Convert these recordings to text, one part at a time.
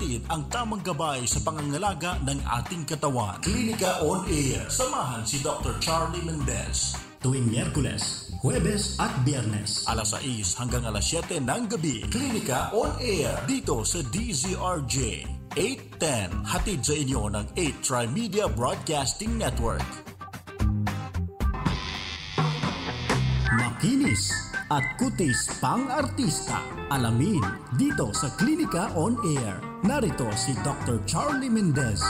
Hatid ang tamang gabay sa pangangalaga ng ating katawan. Klinika on Air. Samahan si Dr. Charlie Mendez. Tuwing Miyerkules, Huwebes at Biyernes. Alas 6 hanggang alas 7 ng gabi. Klinika on Air. Dito sa DZRJ 810. Hatid sa inyo ng 8 Tri-Media Broadcasting Network. Makinis at kutis pang-artista. Alamin dito sa Klinika on Air. Narito si Dr. Charlie Mendez.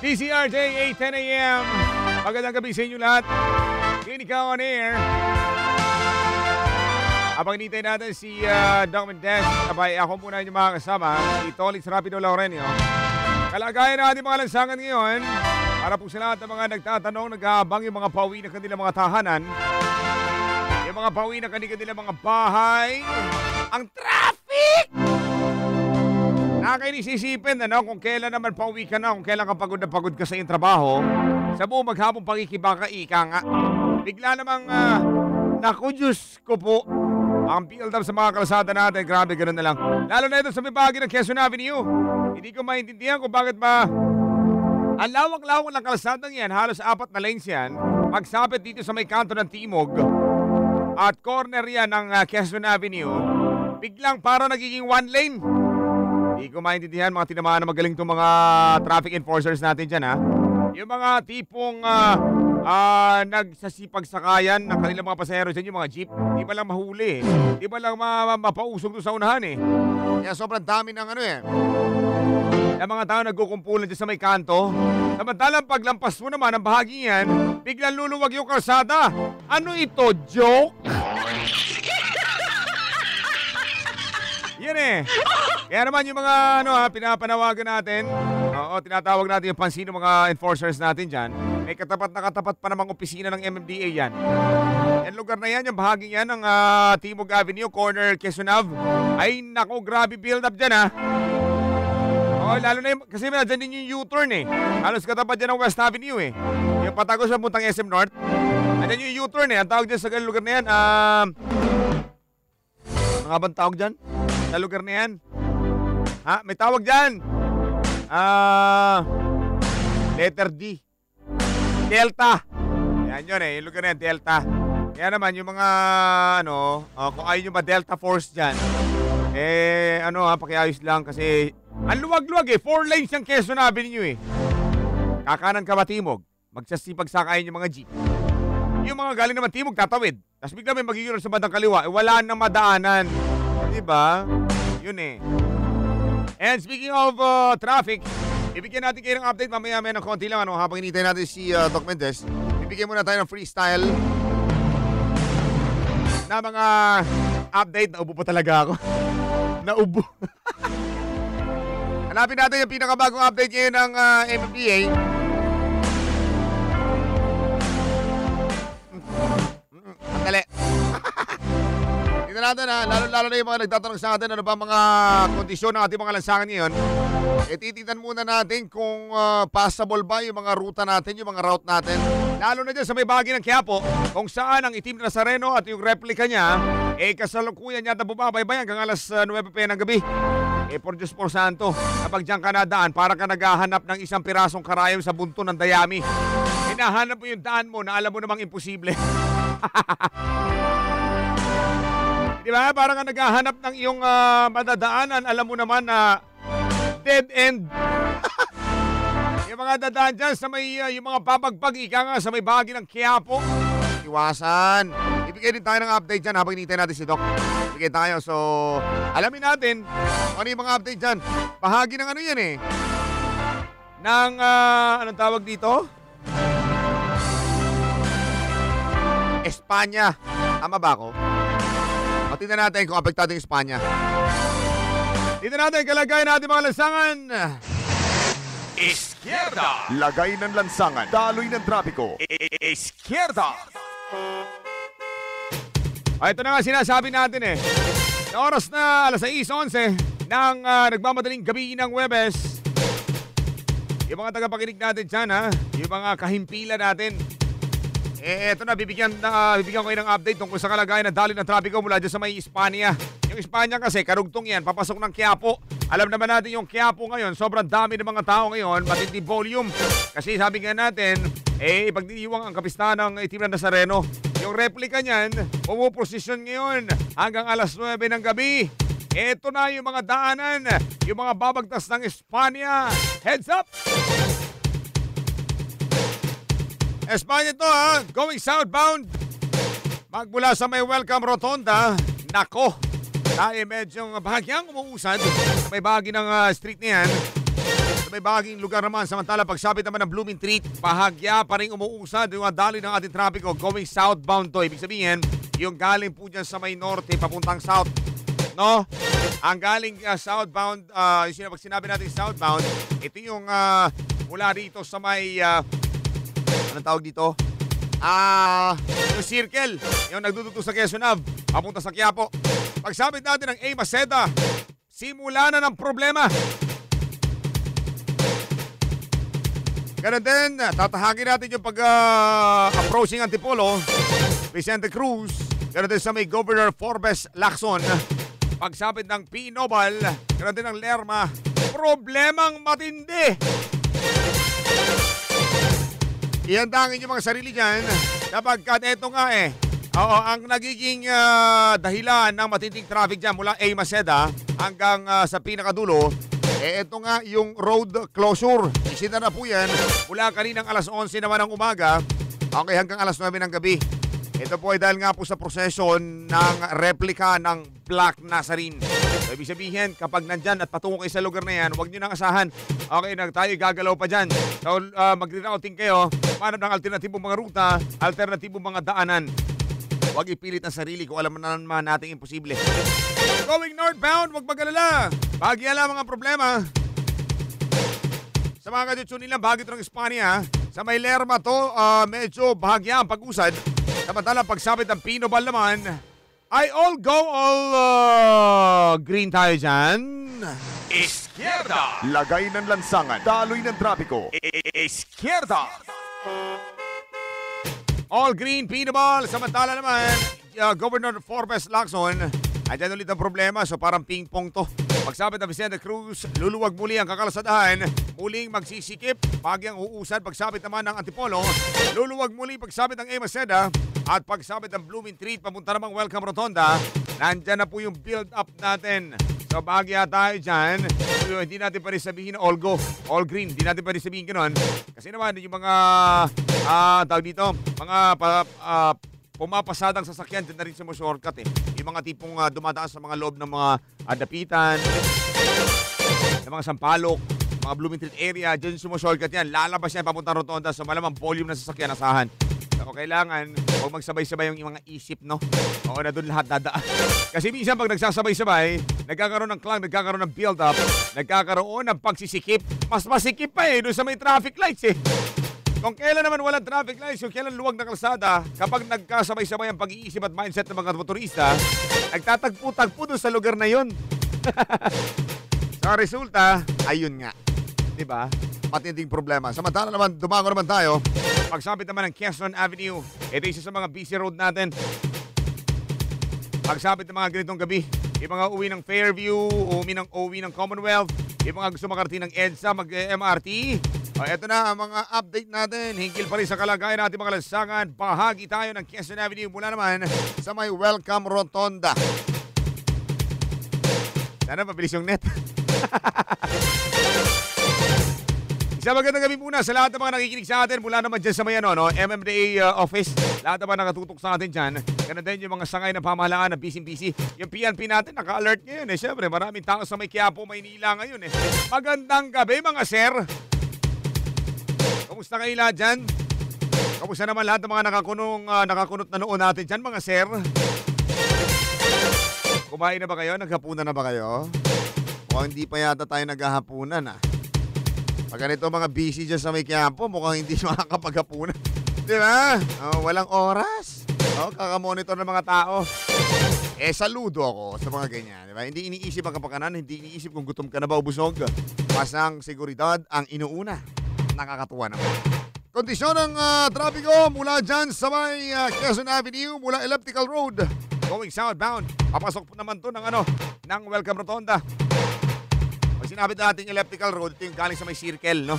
DZRJ 8:10 a.m. Magandang gabi sa inyo lahat. Klinika on Air. Habang hinintay natin si Doc Mendez, abay ako muna yung mga kasama, si Tolix Rapido Laurenio. Kalagayan na ating mga lansangan ngayon, para po sa lahat ng mga nagtatanong, nag-aabang yung mga pauwi na kanilang mga tahanan, yung mga pauwi na kanilang mga bahay, ang traffic! Nakakainis isipin kung kailan naman pauwi ka na, kung kailan ka pagod na pagod ka sa iyong trabaho, sa buong maghapong pakikibaka, ika nga. Bigla namang, naku Diyos ko po, ang build up sa mga kalsada natin, grabe, ganoon na lang. Lalo na ito sa may bahagi ng Quezon Avenue. Hindi ko maintindihan kung bakit ba ang lawak-lawak ng kalsadang yan, halos 4 na lanes yan, pagsapit dito sa may kanto ng Timog at corner yan ng Quezon Avenue, biglang para nagiging 1 lane. Hindi ko maintindihan, mga tinamaan na magaling itong mga traffic enforcers natin dyan, ha? Yung mga tipong nagsasipagsakayan ng kanilang mga pasahero dyan, yung mga jeep, di ba lang mahuli, di ba lang mapausog doon sa unahan, eh. Kaya sobrang dami ng ng mga tao nagkukumpulan dyan sa may kanto. Samantalang paglampas mo naman ang bahagi yan, biglang luluwag yung kalsada. Ano ito, joke? Yan eh. Kaya naman yung mga pinapanawagan natin, tinatawag natin yung pansin ng mga enforcers natin dyan. May katapat na katapat pa namang opisina ng MMDA yan. Yan lugar na yan, yung bahagi yan ng Timog Avenue, corner Quezon Ave. Ay nako, grabe build up dyan ha. Lalo na yung, kasi dyan din yung U-turn eh. Halos katapat dyan ng West Avenue eh. Yung patagos sa puntang SM North. Andyan yung U-turn eh. Ang tawag dyan sa lugar na yan, ano nga bang tawag dyan? Sa lugar na yan? Ha? May tawag dyan. Letter D. Delta. Yan yun eh. Yung lugar na yan, Delta. Kaya naman yung mga, kung ayaw nyo ba Delta Force dyan, pakiayos lang kasi ang luwag-luwag eh. 4 lanes yung Quezon Avenue eh. Kakanan ka ba Timog? Magsasipag-sakayin yung mga jeep. Yung mga galing naman Timog, tatawid. Tapos bigla may magiging sa bandang kaliwa. Wala nang madaanan. Diba? Yun eh. And speaking of traffic, ibigyan natin kayo ng update mamaya ng konti lang habang hinihintay natin si Doc Mendez. Ibigyan muna tayo ng freestyle na mga update. Naubo pa talaga ako. Naubo. Hanapin natin yung pinakabagong update ngayon ng MMDA. Andali. Tingnan natin lalo na yung mga nagtatanong sa atin ano ba mga kondisyon ng ating mga lansangan ngayon. Titignan muna natin kung passable ba yung mga ruta natin, yung mga route natin. Lalo na dyan sa may bahagi ng Quiapo, kung saan ang itim na Nazareno at yung replika niya, kasalukuyan niya na bumabaybay hanggang alas 9 p.m. ng gabi. Por Diyos por Santo, kapag dyan ka nadaan, para ka naghahanap ng isang pirasong karayom sa bunto ng dayami. Hinahanap mo yung daan mo na alam mo namang imposible. Di ba? Para ka naghahanap ng iyong madadaanan, alam mo naman na dead end. Yung mga dadaan dyan sa may, yung mga papagbag, ika nga sa may bahagi ng Quiapo. Iwasan. Ibigay din tayo ng update dyan habang hinihintay natin si Doc. Ibigay tayo. So, alamin natin ano yung mga update dyan. Bahagi ng ano yan eh. Ng, anong tawag dito? Espanya. Tama ba ako? O, tingnan natin kung apektado yung Espanya. Tingnan natin kalagayan natin mga lansangan. Izquierda. Lagay ng lansangan, daloy ng trapiko. Izquierda. Ito na nga sinasabi natin eh. Na oras na alas 6:11 ng nagmamadaling gabi ng Huwebes. Yung mga tagapakinig natin dyan yung mga kahimpila natin. Eto na, bibigyan ko kayo ng update tungkol sa kalagayan ng daloy ng trapiko mula dyan sa may Espanya. Yung Espanya kasi, karugtong yan, papasok ng Quiapo. Alam naman natin yung Quiapo ngayon, sobrang dami ng mga tao ngayon, matindi volume. Kasi sabi nga natin, ipagdiriwang ang kapistahan ng itim na Nazareno. Yung replika niyan, pumuposisyon ngayon hanggang alas 9 ng gabi. Eto na yung mga daanan, yung mga babagtas ng Espanya. Heads up! Espanya to going southbound. Magmula sa may Welcome Rotonda, nako, tayo medyong bahagyang umuusad sa may bahagi ng street na yan. Sa may bahaging lugar naman, samantala pagsapit naman ng Blooming Street, bahagya pa rin umuusad yung daloy ng ating trapiko going southbound to. Ibig sabihin, yung galing po dyan sa may norte, papuntang south. No? Ang galing southbound, pag sinabi natin southbound, ito yung mula rito sa may, anong tawag dito? Yung circle, yung nagduduto sa Quezon Ave, papunta sa Quiapo. Pagsabit natin ng A. Maceda, simula na ng problema. Ganun din, tatahagin natin yung pag-approaching Antipolo, Vicente Cruz, ganun din sa may Governor Forbes Lacson. Pagsabit ng P. Nobal, ganun din ng Lerma, problemang matindi. Ihandangin yung mga sarili dyan kapag eto nga ang nagiging dahilan ng matinding traffic dyan mula A. Maceda hanggang sa pinakadulo, eto nga yung road closure. Isina na po yan mula kaninang alas 11 naman ng umaga hanggang alas 9 ng gabi. Ito po ay dahil nga po sa prosesyon ng replika ng Black Nazarene. So, ibig sabihin, kapag nandyan at patungo kayo sa lugar na yan, huwag nyo nang asahan. Okay, tayo gagalaw pa dyan. So, magre-routing kayo, manap ng alternatibong mga ruta, alternatibong mga daanan. Huwag ipilit ang sarili kung alam naman natin imposible. Going northbound, huwag mag-alala. Bahagya lang mga problema. Sa mga kaditsyon nila, bahagi ito ng Espanya. Sa may Lerma to, medyo bahagya ang pag-usad. Samantala, pagsabit ng Pinobal naman, ay all green tayo dyan. Izquierda. Lagay ng lansangan. Daloy ng trapiko. Izquierda. All green, Pinobal. Samantala naman, Governor Forbes Lacson, andyan ulit ang problema, so parang ping-pong to. Pagsabit ng Vicente Cruz, luluwag muli ang kakalsadahan, muling magsisikip, bagyang uusan, pagsabit naman ng Antipolo, luluwag muli pagsabit ng Emaseda, at pagsabit ng Blooming Treat, papunta namang Welcome Rotonda, nandyan na po yung build-up natin. So bahagya tayo dyan, so, hindi natin pa rin sabihin na all green, hindi natin pa rin sabihin gano'n. Kasi naman yung mga, tawag dito, mga pumapasadang sasakyan, dyan na rin sa mga shortcut eh. Yung mga tipong dumadaan sa mga loob ng mga dapitan, ng mga sampalok, mga Blooming Treat area, dyan sa mga shortcut yan. Lalabas yan papunta Rotonda, so malamang volume ng sasakyan asahan. So kailangan, huwag magsabay-sabay yung mga isip, no? Oo, na doon lahat dadaan. Kasi minsan pag nagsasabay-sabay, nagkakaroon ng clang, nagkakaroon ng build-up, nagkakaroon ng pagsisikip. Mas masikip pa eh, doon sa may traffic lights eh. Kung kailan naman walang traffic lights, kung kailan luwag na kalsada, kapag nagkasabay-sabay ang pag-iisip at mindset ng mga motorista, nagtatagpo-tagpo doon sa lugar na yun. Sa resulta, ayun nga. Diba? Matinding problema. Samantala naman, dumango naman tayo. Pagsabit naman ng Quezon Avenue, ito isa sa mga busy road natin. Pagsabit ng mga ganitong gabi, yung mga uwi ng Fairview, uwi ng Commonwealth, yung mga gusto makarating ng EDSA, mag-MRT. Ito na ang mga update natin. Hinggil pa rin sa kalagayan natin mga lansangan. Bahagi tayo ng Quezon Avenue mula naman sa may Welcome Rotonda. Sana mabilis yung net. Isang magandang gabi muna sa lahat ng mga nakikinig sa atin mula naman dyan sa may MMDA office. Lahat naman nakatutok sa atin dyan. Ganun din yung mga sangay ng pamahalaan na busy-busy. Yung PNP natin naka-alert ngayon eh. Siyempre maraming tao sa may Quiapo, Maynila ngayon eh. Magandang gabi mga sir. Kamusta kayo lahat dyan? Kamusta naman lahat ng mga nakakunot na noon natin dyan mga sir? Kumain na ba kayo? Naghapunan na ba kayo? Mukhang hindi pa yata tayo naghahapunan ah. Pag ganito mga busy dyan sa may Quiapo, mukhang hindi makakapaghapunan. Di ba? Walang oras. Kakamonitor ng mga tao. Saludo ako sa mga ganyan. Di ba? Hindi iniisip ang kapakanan, hindi iniisip kung gutom ka na ba o busog. Pasang seguridad ang inuuna. Nakakatuwa naman. Kondisyon ng trapiko mula dyan sa may Quezon Avenue, mula Elliptical Road. Going southbound. Papasok po naman to ng Welcome Rotonda. Pag sinabi natin Elliptical Road, ito yung galing sa may circle, no?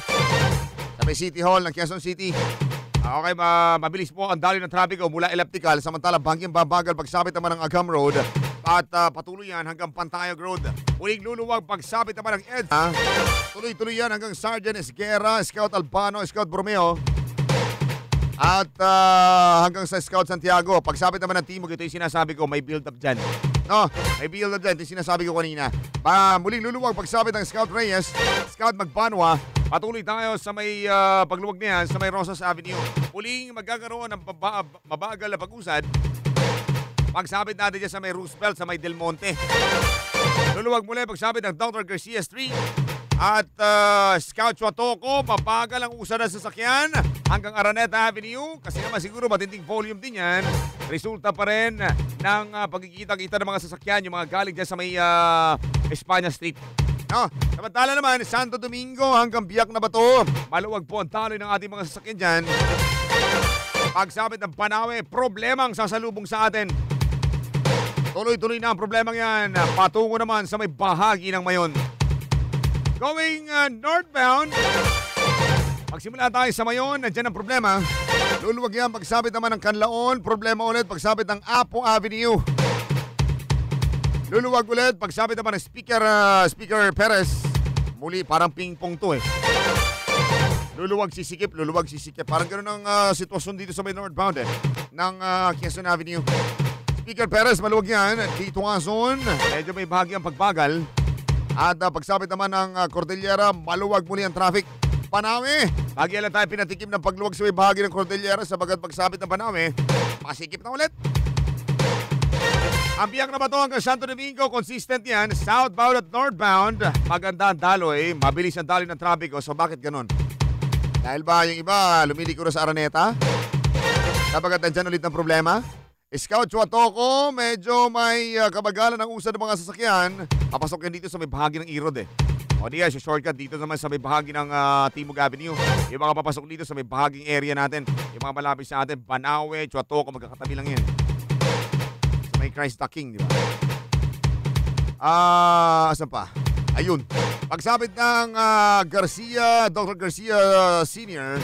Sa may City Hall ng Quezon City. Okay, mabilis po ang daloy ng trapiko mula Elliptical. Samantala, bangyang babagal pagsabit naman ng Agam Road. At patuloy yan hanggang Pantayag Road. Muling luluwag pagsabit naman ng EDSA. Tuloy-tuloy yan hanggang Sergeant Esguerra, Scout Albano, Scout Bromeo. At hanggang sa Scout Santiago. Pagsabit naman ng Timog, ito yung sinasabi ko, may build-up dyan. No, may build-up dyan, ito yung sinasabi ko kanina. Muling luluwag pagsabit ng Scout Reyes, Scout Magbanwa. Patuloy tayo sa may pagluwag niyan sa may Rosas Avenue. Muling magkakaroon ng mabagal na pag-usad. Pagsabit natin dyan sa may Roosevelt, sa may Del Monte. Luluwag muli pagsabit ng Dr. Garcia Street. At Scout Chuatoco, mabagal ang usad ng sasakyan hanggang Araneta Avenue. Kasi naman siguro matinding volume din yan. Resulta pa rin ng pagkikita-kita ng mga sasakyan, yung mga galing dyan sa may Espanya Street. No, samantala naman, Santo Domingo hanggang Biak na Bato. Maluwag po ang taloy ng ating mga sasakyan dyan. Pagsabit ng Panawe, problema ang sasalubong sa atin. Tuloy-tuloy na ang problemang yan. Patungo naman sa may bahagi ng Mayon. Going northbound. Magsimula tayo sa Mayon, nandiyan ang problema. Luluwag yan, pagsabit naman ng Canlaon. Problema ulit, pagsabit ng Apo Avenue. Luluwag ulit, pagsabit naman ng Speaker Perez. Muli, parang ping-pong to eh. Luluwag sisikip. Parang gano'n ang sitwasyon dito sa may northbound ng Quezon Avenue. Speaker Perez, maluwag yan. Dito nga zone, medyo may bahagyang pagbagal. At pagsapit naman ng Cordillera, maluwag muli ang traffic. Panawe, bagay lang tayo pinatikim ng pagluwag sa may bahagi ng Cordillera sabagat pagsapit ng Panawe, masikip na ulit. Ang biyak na bato hanggang Santo Domingo, consistent yan. Southbound at northbound, maganda ang daloy, mabilis ang daloy ng trapiko. So bakit ganon? Dahil ba yung iba lumiliko na sa Araneta? Sabagat nandyan ulit ng problema? Scout Chuatoco, medyo may kabagalan ang usad ng mga sasakyan. Papasok yan dito sa may bahagi ng Irod eh. O diya, shortcut dito naman sa may bahagi ng Timog Avenue. Yung mga papasok dito sa may bahaging area natin. Yung mga malapit sa atin, Banawe, Chuatoco, magkakatabi lang yan. Sa may Christ the King, di ba? Asan pa? Ayun. Pagsabit ng Dr. Garcia Sr.,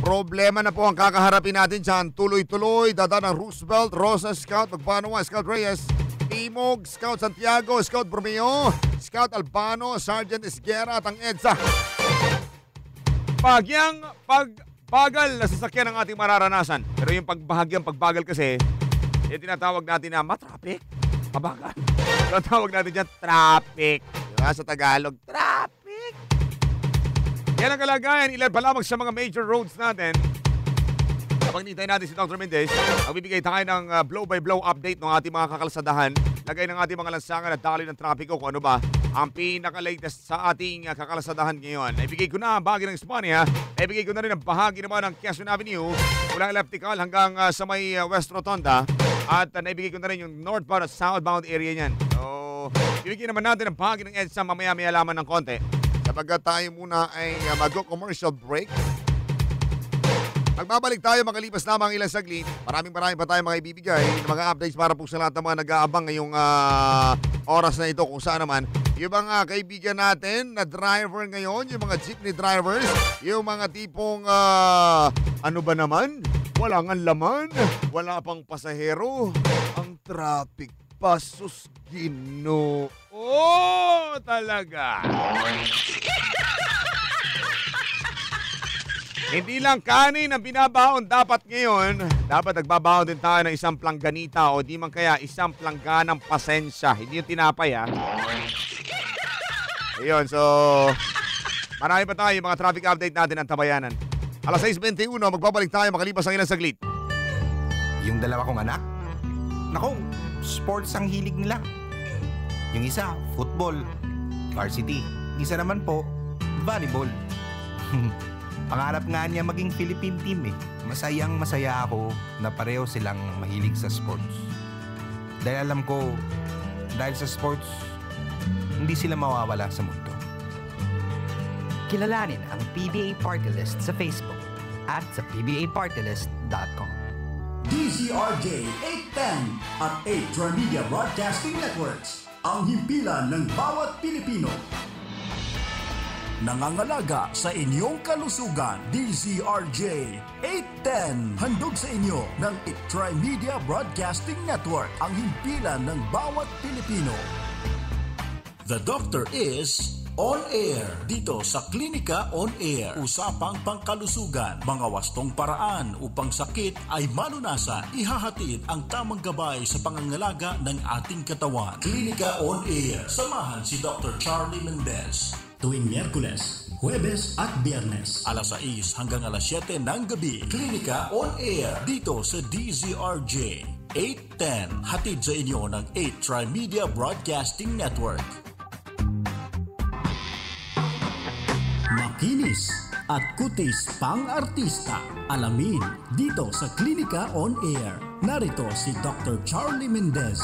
problema na po ang kakaharapin natin dyan. Tuloy-tuloy, dada ng Roosevelt, Rosa Scout, Magpanawa, Scout Reyes, Timog, Scout Santiago, Scout Bromeo, Scout Albano, Sergeant Esguera at ang EDSA. Bahagyang pagbagal na sasakyan ang ating mararanasan. Pero yung pagbagal kasi, yung tinatawag natin na matraffic, mabagal. Tinatawag natin dyan, traffic. Diba sa Tagalog, traffic. Yan ang kalagayan, ilan pa lamang sa mga major roads natin. Habang nintay natin si Dr. Mendez, magbibigay tayo ng blow-by-blow update ng ating mga kakalsadahan, lagay ng ating mga lansangan at daloy ng trapiko kung ano ba ang pinaka-latest sa ating kakalsadahan ngayon. Naibigay ko na ang bahagi ng Espanya, naibigay ko na rin ang bahagi naman ng Quezon Avenue, mula elliptical hanggang sa may West Rotonda, at naibigay ko na rin yung northbound at southbound area niyan. So, ibigay naman natin ang bahagi ng EDSA mamaya-maya lamang ng konti. Kapag tayo muna ay mag-commercial break, magbabalik tayo makalipas lamang ilang saglit. Maraming pa tayo mga ibibigay ng mga updates para po sa lahat ng mga nag-aabang ngayong oras na ito kung saan naman. Yung mga kaibigan natin na driver ngayon, yung mga jeepney drivers, yung mga tipong ano ba naman? Wala nga laman, wala pang pasahero, ang traffic pasus Ginoo. Oh, talaga. Hindi lang kanin ang binabaon dapat ngayon. Dapat nagbabaon din tayo ng isang plangganita o di man kaya isang plangganang pasensya. Hindi yung tinapay ha. Ayun, so marami pa tayo yung mga traffic update natin ng Tabayanan. Alas 6:21, magbabalik tayo makalipas ang ilang saglit. Yung dalawa kong anak, naku, sports ang hilig nila. Yung isa, football, varsity. Isa naman po, volleyball. Pangarap nga niya maging Philippine team eh. Masayang masaya ako na pareho silang mahilig sa sports. Dahil alam ko, dahil sa sports, hindi sila mawawala sa mundo. Kilalanin ang PBA Party List sa Facebook at sa pbapartylist.com. DZRJ 810 at 8 Trimedia Broadcasting Networks, ang himpilan ng bawat Pilipino. Nangangalaga sa inyong kalusugan, DZRJ 810. Handog sa inyo ng Trimedia Broadcasting Network, ang himpilan ng bawat Pilipino. The Doctor is on air dito sa Klinika on Air. Usapang pangkalusugan, mga wastong paraan upang sakit ay malunasan. Ihahatid ang tamang gabay sa pangangalaga ng ating katawan. Klinika on Air. Samahan si Dr. Charlie Mendez tuwing Miyerkules, Huwebes at Biyernes, alas 6 hanggang alas 7 ng gabi. Klinika on Air dito sa DZRJ 810. Hatid sa inyo ng 8 Trimedia Broadcasting Network. Makinis at kutis pang-artista. Alamin dito sa Klinika on Air. Narito si Dr. Charlie Mendez.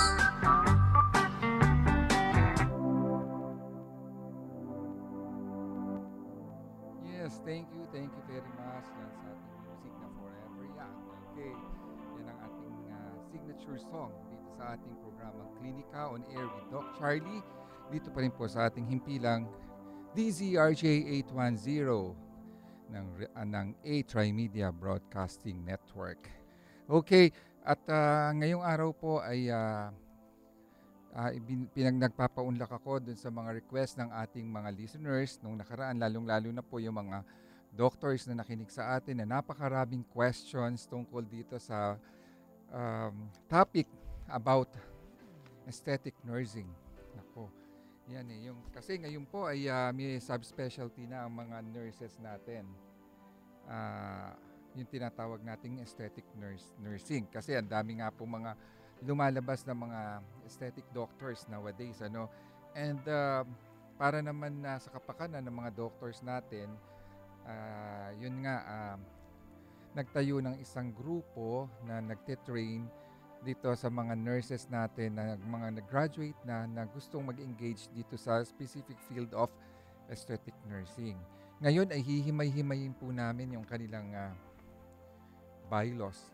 Yes, thank you very much yan sa ating music na Forever Young. Okay, yan ang ating signature song dito sa ating programang Klinika on Air with Doc Charlie. Dito pa rin po sa ating himpilang DZRJ 810 ng A Trimedia Broadcasting Network. Okay, at ngayong araw po ay nagpapaunlak ako dun sa mga request ng ating mga listeners nung nakaraan, lalong-lalo na po yung mga doctors na nakinig sa atin na napakaraming questions tungkol dito sa topic about aesthetic nursing. Nako. Yan kasi ngayon po ay may subspecialty na ang mga nurses natin. Yung tinatawag nating aesthetic nursing. Kasi ang dami nga po mga lumalabas na mga aesthetic doctors nowadays. And para naman sa kapakanan ng mga doctors natin, yun nga, nagtayo ng isang grupo na nagtitrain dito sa mga nurses natin na mga nag-graduate na gustong mag-engage dito sa specific field of aesthetic nursing. Ngayon ay hihimay-himayin po namin yung kanilang bylaws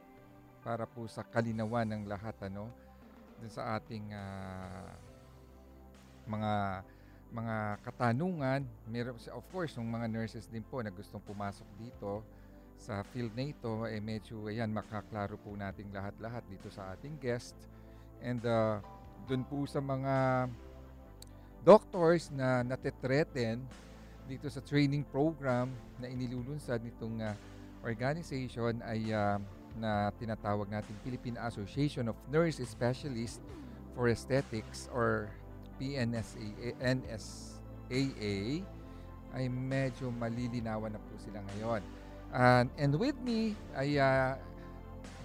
para po sa kalinawan ng lahat dun sa ating mga katanungan. Meron, of course, yung mga nurses din po na gustong pumasok dito sa field na ito, medyo makaklaro po nating lahat-lahat dito sa ating guest. And dun po sa mga doctors na natitreten dito sa training program na inilulunsad nitong organization ay na tinatawag natin Philippine Association of Nurse Specialists for Aesthetics or NSAA, ay medyo malilinawan na po sila ngayon. And with me ay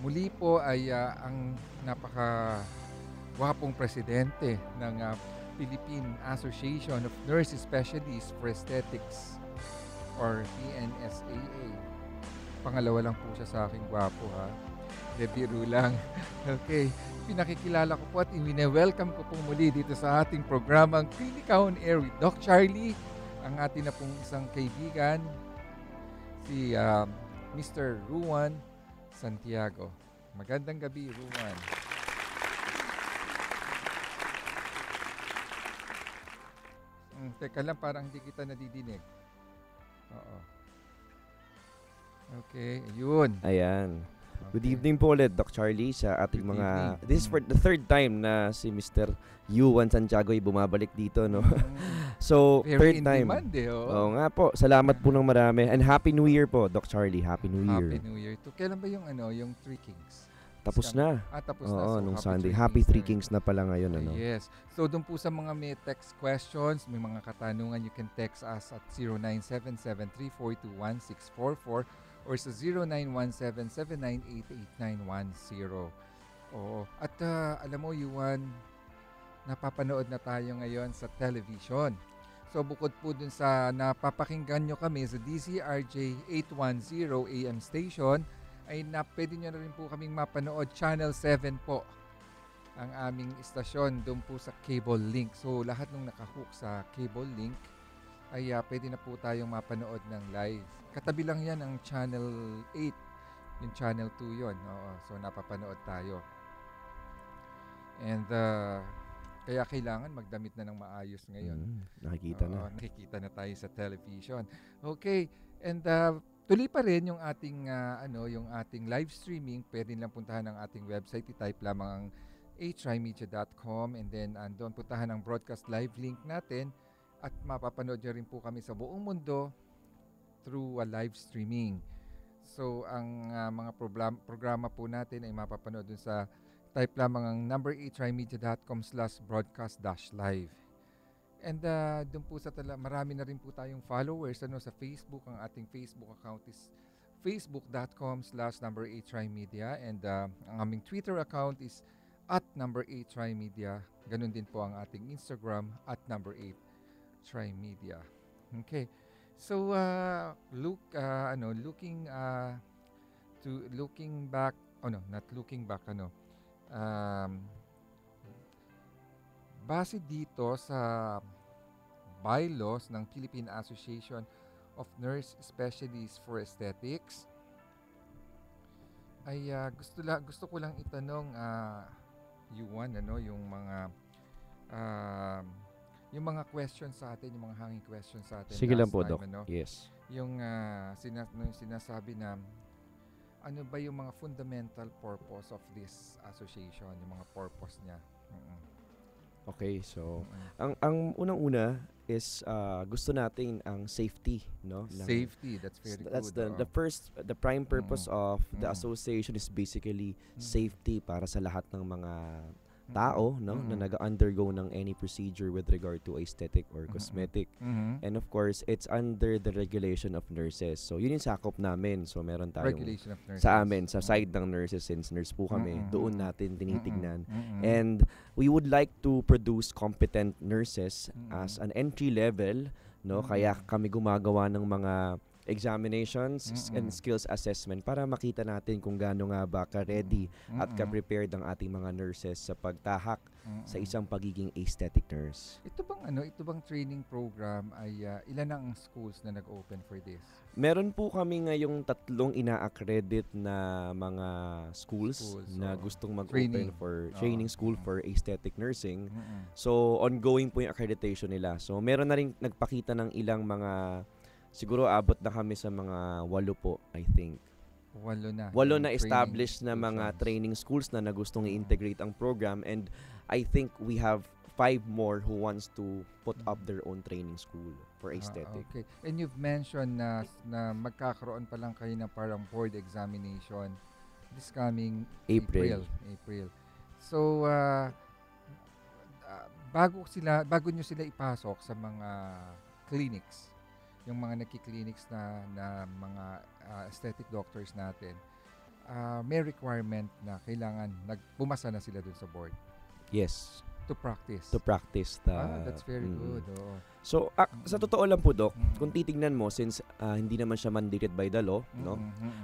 muli po ay ang napaka-wapong presidente ng Philippine Association of Nurse Specialists for Aesthetics or PNSAA. Pangalawa lang po siya sa aking gwapo, ha. Biro lang. Okay. Pinakikilala ko po at welcome ko po muli dito sa ating programang Clinica on Air with Doc Charlie, ang ating na pong isang kaibigan, si Mr. Ruan Santiago. Magandang gabi, Ruan. Teka lang, parang hindi kita nadidinig. Oo. Okay, ayun. Ayan. Okay. Good evening po ulit, Doc Charlie, sa ating Good mga... evening. This is for the third time na si Mr. Juan Santiago ay bumabalik dito, no? So, Very third time. in demand, Oo nga po. Salamat po ng marami. And Happy New Year po, Doc Charlie. Happy New Year. Happy New Year to. Kailan ba yung Three Kings? Tapos na. Tapos na. Oo, So, nung happy Sunday. Three Happy Kings Three na. Kings na pala ngayon, ano? Yes. So, doon po sa mga may text questions, may mga katanungan, you can text us at 0977-342-1644 or sa 0917-798-8910. Oo. At alam mo, Yuan, napapanood na tayo ngayon sa television. So, bukod po dun sa napapakinggan nyo kami sa DZRJ 810 AM station, ay pwede nyo na rin po kaming mapanood. Channel 7 po ang aming istasyon doon po sa cable link. So, lahat ng nakahook sa cable link ay pwede na po tayong mapanood ng live. Katabi lang yan ang Channel 8. Yung Channel 2 yun. Oo, so, napapanood tayo. And kaya kailangan magdamit na ng maayos ngayon. Nakikita na. Nakikita na tayo sa television. Okay. And tuloy pa rin yung ating yung ating live streaming. Pwede lang puntahan ang ating website. I-type lamang ang atrymedia.com and then doon puntahan ang broadcast live link natin at mapapanood nyo rin po kami sa buong mundo through live streaming. So ang mga programa po natin ay mapapanood dun sa type lamang ang number atrymedia.com/broadcast-live. And doon po sa marami na rin po tayong followers sa Facebook. Ang ating Facebook account is facebook.com/number8trymedia and ang aming Twitter account is @number8trymedia. Ganun din po ang ating Instagram @number8trymedia. Okay. So looking back, base dito sa bylaws ng Philippine Association of Nurse Specialists for Aesthetics, ay gusto ko lang itanong Yuan, yung mga questions sa atin, yung mga hanging questions sa atin. Sige lang po, Doc. Yes. Yung sinasabi na ano ba yung mga fundamental purpose of this association, yung mga purpose niya. Okay, so ang unang-una, is gusto natin ang safety, no? Safety, that's very That's good. the prime purpose of the Mm. association is basically Mm. safety para sa lahat ng mga tao, no, na Mm. nag-undergo ng any procedure with regard to aesthetic or cosmetic. Mhm. And of course, it's under the regulation of nurses. So yun yung sakop namin. So meron tayong Regulation of nurses. sa amin, sa side ng nurses, since nurse po kami, Mm-mm. doon natin tinitignan. Mm-mm. And we would like to produce competent nurses as Mm-mm. an entry level, no? Kaya Mm-mm. kami gumagawa ng mga examinations and Mm-mm. skills assessment para makita natin kung gaano nga ba ka-ready at ka-prepared ang ating mga nurses sa pagtahak sa isang pagiging aesthetic nurse. Ito bang training program ay ilan ang schools na nag-open for this? Meron po kami ngayong 3 ina-accredit na mga schools na gustong mag-open for training school for aesthetic nursing. So, ongoing po yung accreditation nila. So, meron na rin nagpakita ng ilang mga, siguro abot na kami sa mga 8 po, I think. 8 na. 8 yung na established na training mga institutions. training schools na gustong i-integrate ang program, and I think we have 5 more who wants to put up their own training school for aesthetic. Okay. And you've mentioned na magkakaroon pa lang kayo ng parang board examination this coming April. So bago nyo sila ipasok sa mga clinics, yung mga nagki-clinics na mga aesthetic doctors natin, may requirement na kailangan pumasa na sila dun sa board Yes. to practice. To practice the... That's very good. Oo. So, sa totoo lang po, Doc, kung titignan mo, since hindi naman siya mandated by the law, no,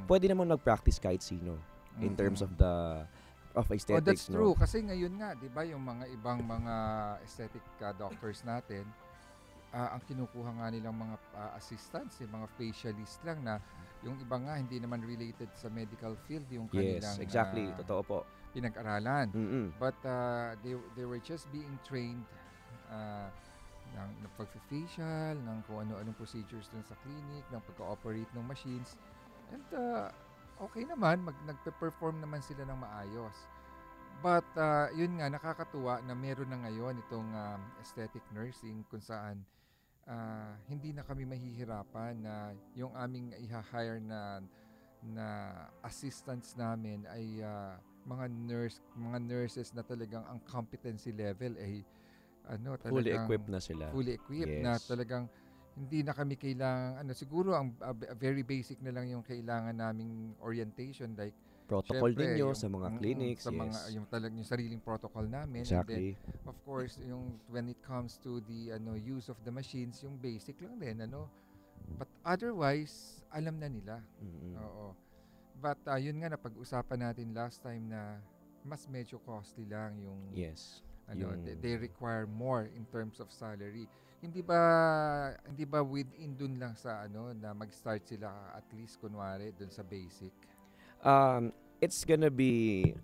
pwede naman mag-practice kahit sino in terms of aesthetics. That's no? true. Kasi ngayon nga, di ba, yung mga ibang mga aesthetic doctors natin, ang kinukuha nga nilang mga assistants, yung mga facialist lang na yung iba nga hindi naman related sa medical field yung kanilang Yes, exactly. Totoo po. pinag-aralan. Mm-mm. But they were just being trained ng pag-facial, ng kung ano-anong procedures dun sa clinic, ng pagka-operate ng machines. And okay naman, nagpe-perform naman sila ng maayos. But yun nga, nakakatuwa na meron na ngayon itong aesthetic nursing kung saan hindi na kami mahihirapan na yung aming i-hire na assistants namin ay mga nurses na talagang ang competency level ay talagang Fully equipped na sila. Fully equipped Yes. na talagang hindi na kami kailangan siguro ang very basic na lang yung kailangan naming orientation, like Protocol syempre, ninyo yung- sa mga clinics. sa Yes. mga yung talagang yung sariling protocol namin. And Exactly. then, of course, yung when it comes to the use of the machines, yung basic lang din, But otherwise, alam na nila. Mm-mm. Oo. But yun nga, napag-usapan natin last time na mas medyo costly lang yung Yes. Yung- they require more in terms of salary. Hindi ba within dun lang sa na mag-start sila at least kunwari dun sa basic? It's gonna be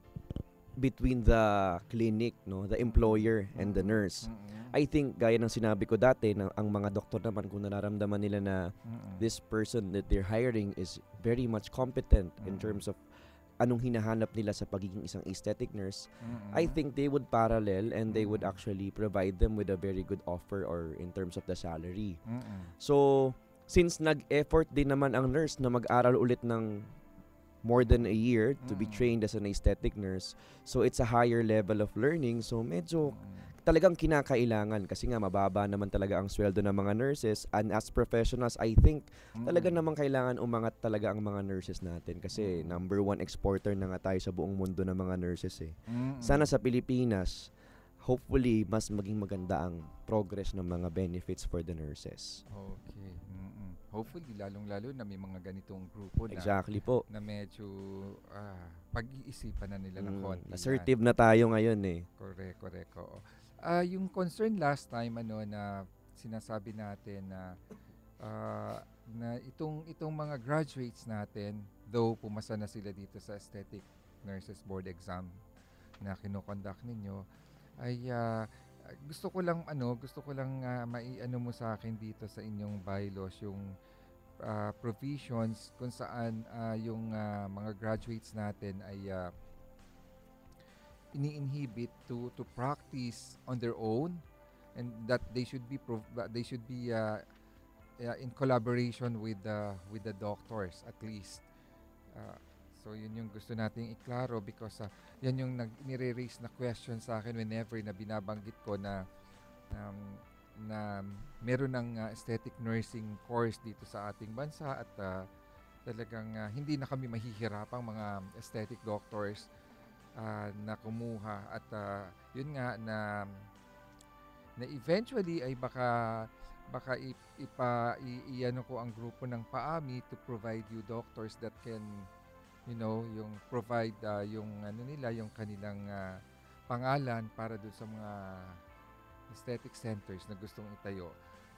between the clinic, no, the employer and the nurse. I think gaya ng sinabi ko dati, ang mga doktor naman kung nararamdaman nila na this person that they're hiring is very much competent in terms of anong hinahanap nila sa pagiging isang aesthetic nurse, I think they would parallel and they would actually provide them with a very good offer or in terms of the salary. So, since nag-effort din naman ang nurse na mag-aral ulit ng more than a year to be trained as an aesthetic nurse, so it's a higher level of learning, so medyo talagang kinakailangan kasi nga mababa naman talaga ang sweldo ng mga nurses, and as professionals, I think talaga namang kailangan umangat talaga ang mga nurses natin kasi number 1 exporter na nga tayo sa buong mundo ng mga nurses eh. Sana sa Pilipinas, hopefully mas maging maganda ang progress ng mga benefits for the nurses. Okay. Hopefully, lalong-lalo na may mga ganitong grupo Exactly po. na medyo pag-iisipan na nila ng konti. Assertive na tayo ngayon eh. Correct. Oo. Yung concern last time na sinasabi natin na itong mga graduates natin, though pumasa na sila dito sa aesthetic nurses board exam na kino-conduct ninyo, ay gusto ko lang maiano mo sa akin dito sa inyong bylaws yung provisions kung saan yung mga graduates natin ay ini-inhibit to practice on their own and that they should be in collaboration with the doctors at least. So yun yung gusto nating iklaro because yan yung nire-raise na question sa akin whenever na binabanggit ko na meron ng aesthetic nursing course dito sa ating bansa at talagang hindi na kami mahihirapang mga aesthetic doctors na kumuha at yun nga na eventually ay baka iano ko ang grupo ng PAAMI to provide you doctors that can yung provide yung yung kanilang pangalan para doon sa mga aesthetic centers na gustong itayo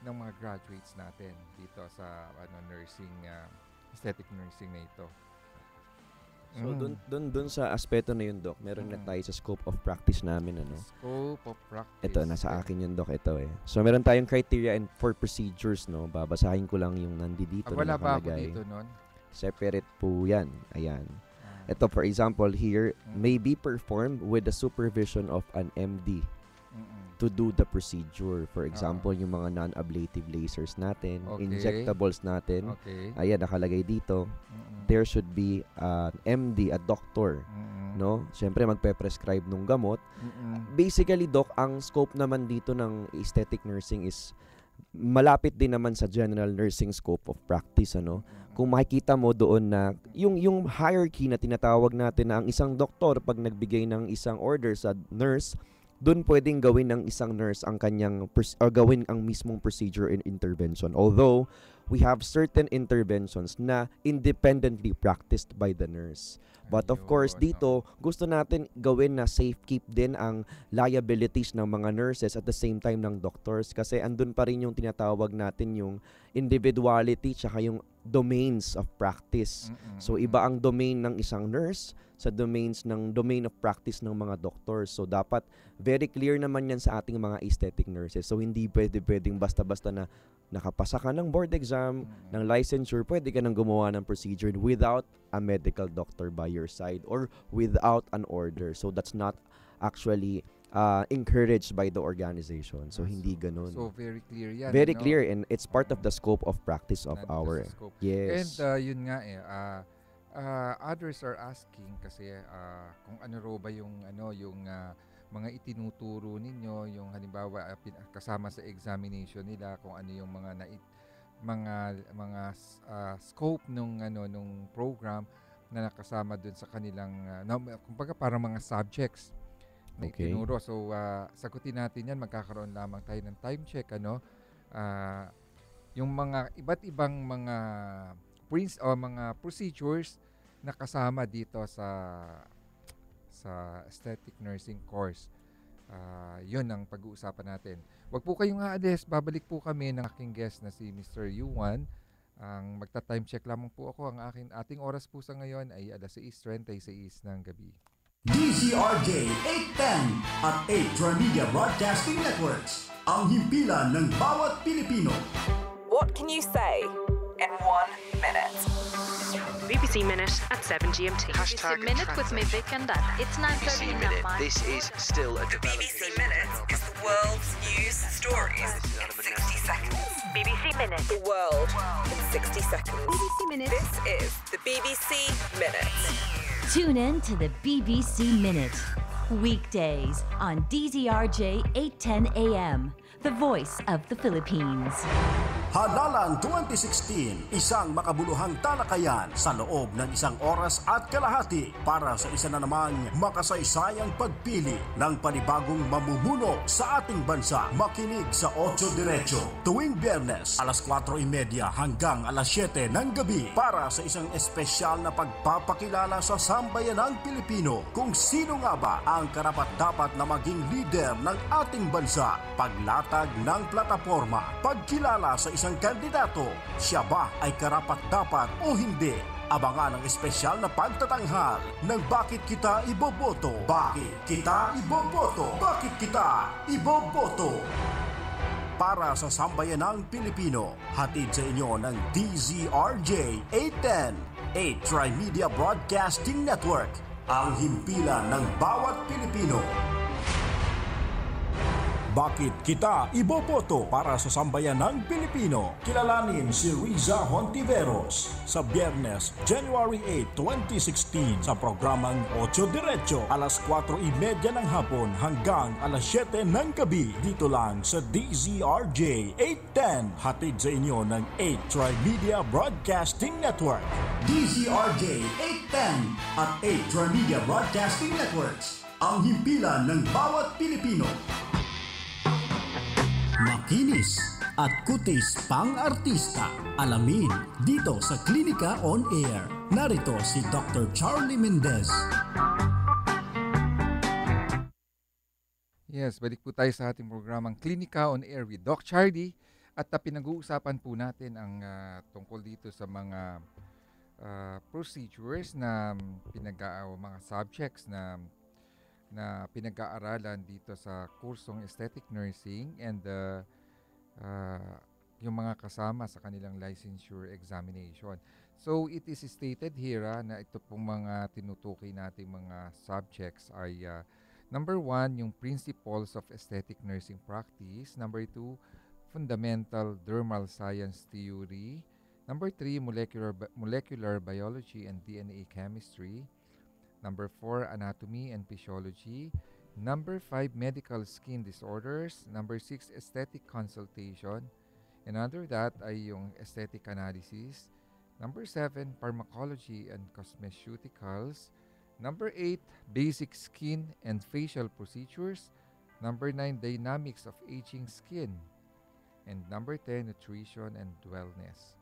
ng mga graduates natin dito sa nursing aesthetic nursing na ito. So doon sa aspeto na yun, Doc, meron na tayo sa scope of practice namin Scope of practice. Ito nasa akin yun, Doc, ito eh. So meron tayong criteria and for procedures, no. Babasahin ko lang yung nandito na wala ba ako nakalagay. dito noon? Separate po yan. Ayan. Ito, for example, here, may be performed with the supervision of an MD to do the procedure. For example, yung mga non-ablative lasers natin, injectables natin. Ayan, nakalagay dito. There should be an MD, a doctor, no? Siyempre, magpe-prescribe nung gamot. Basically, Doc, ang scope naman dito ng aesthetic nursing is malapit din naman sa general nursing scope of practice, Kung makikita mo doon na yung hierarchy na tinatawag natin na ang isang doktor pag nagbigay ng isang order sa nurse, doon pwedeng gawin ng isang nurse ang kanyang gawin ang mismong procedure and intervention. Although we have certain interventions na independently practiced by the nurse. But of course, dito, gusto natin gawin na safe keep din ang liabilities ng mga nurses at the same time ng doctors kasi andun pa rin yung tinatawag natin yung individuality tsaka yung domains of practice. So, iba ang domain ng isang nurse sa domain of practice ng mga doctors. So, dapat very clear naman yan sa ating mga aesthetic nurses. So, hindi pwedeng basta-basta na nakapasa ka ng board exam, ng licensure, pwede ka nang gumawa ng procedure without a medical doctor by your side or without an order. So, that's not actually encouraged by the organization. So, hindi ganun. So, very clear yan. Very clear and it's part of the scope of practice of our... Yes. And yun nga others are asking kasi kung ano raw ba yung mga itinuturo ninyo, yung halimbawa kasama sa examination nila, kung ano yung mga scope nung program na nakasama dun sa kanilang kumbaga parang mga subjects na itinuro. So sagutin natin yan, magkakaroon lamang tayo ng time check yung mga iba't ibang mga mga procedures na kasama dito sa aesthetic nursing course. Yun ang pag-uusapan natin. Wag po kayong aalis, babalik po kami ng aking guest na si Mr. Yuan. Ang magta-time check lamang po ako. Ang ating oras po sa ngayon ay 6:36 ng gabi. DZRJ 810 at 8 Trimedia Broadcasting Networks. Ang himpilan ng bawat Pilipino. What can you say in 1 minute? BBC Minute at 7 GMT. BBC Minute with me, Vic and Dad. It's 9:30 in the morning. This is still a The BBC Minute is the world's news stories in 60 seconds. BBC Minute. The world in 60 seconds. BBC Minute. This is the BBC Minute. Tune in to the BBC Minute. Weekdays on DZRJ 810 AM. The voice of the Philippines. Halalan 2016, isang makabuluhang talakayan sa loob ng 1 oras at kalahati para sa isa na namang makasaysayang pagpili ng panibagong mamumuno sa ating bansa. Makinig sa 8 Diretso tuwing Biyernes alas 4:30 hanggang alas 7 ng gabi para sa isang espesyal na pagpapakilala sa sambayanang Pilipino kung sino nga ba ang karapat-dapat na maging leader ng ating bansa. Paglatag ng plataporma, pagkilala sa isang kandidato, siya ba ay karapat-dapat o hindi? Abangan ang espesyal na pagtatanghal ng Bakit Kita Iboboto? Bakit Kita Iboboto? Bakit Kita Iboboto? Para sa sambayanang Pilipino, hatid sa inyo ng DZRJ 810, 8 Trimedia Broadcasting Network, ang himpilan ng bawat Pilipino. Bakit kita iboboto para sa sambayan ng Pilipino? Kilalanin si Riza Hontiveros sa Biyernes, January 8, 2016 sa programang Ocho Diretso, alas 4:30 ng hapon hanggang alas 7 ng gabi dito lang sa DZRJ 810, hatid sa inyo ng 8 Trimedia Broadcasting Network. DZRJ 810 at 8 Trimedia Broadcasting Networks, ang himpilan ng bawat Pilipino. Makinis at kutis pang artista. Alamin dito sa Klinika on Air. Narito si Dr. Charlie Mendez. Yes, balik po tayo sa ating programang Klinika on Air with Doc Charlie. At pinag-uusapan po natin ang tungkol dito sa mga procedures na mga subjects na pinag-aaralan dito sa kursong aesthetic nursing and yung mga kasama sa kanilang licensure examination. So it is stated here na ito pong mga tinutukoy nating mga subjects ay number 1, yung principles of aesthetic nursing practice. Number 2, fundamental dermal science theory. Number 3, molecular biology and DNA chemistry. Number 4, anatomy and physiology. Number 5, medical skin disorders. Number 6, aesthetic consultation. And under that ay yung aesthetic analysis. Number 7, pharmacology and cosmeceuticals. Number 8, basic skin and facial procedures. Number 9, dynamics of aging skin. And number 10, nutrition and wellness.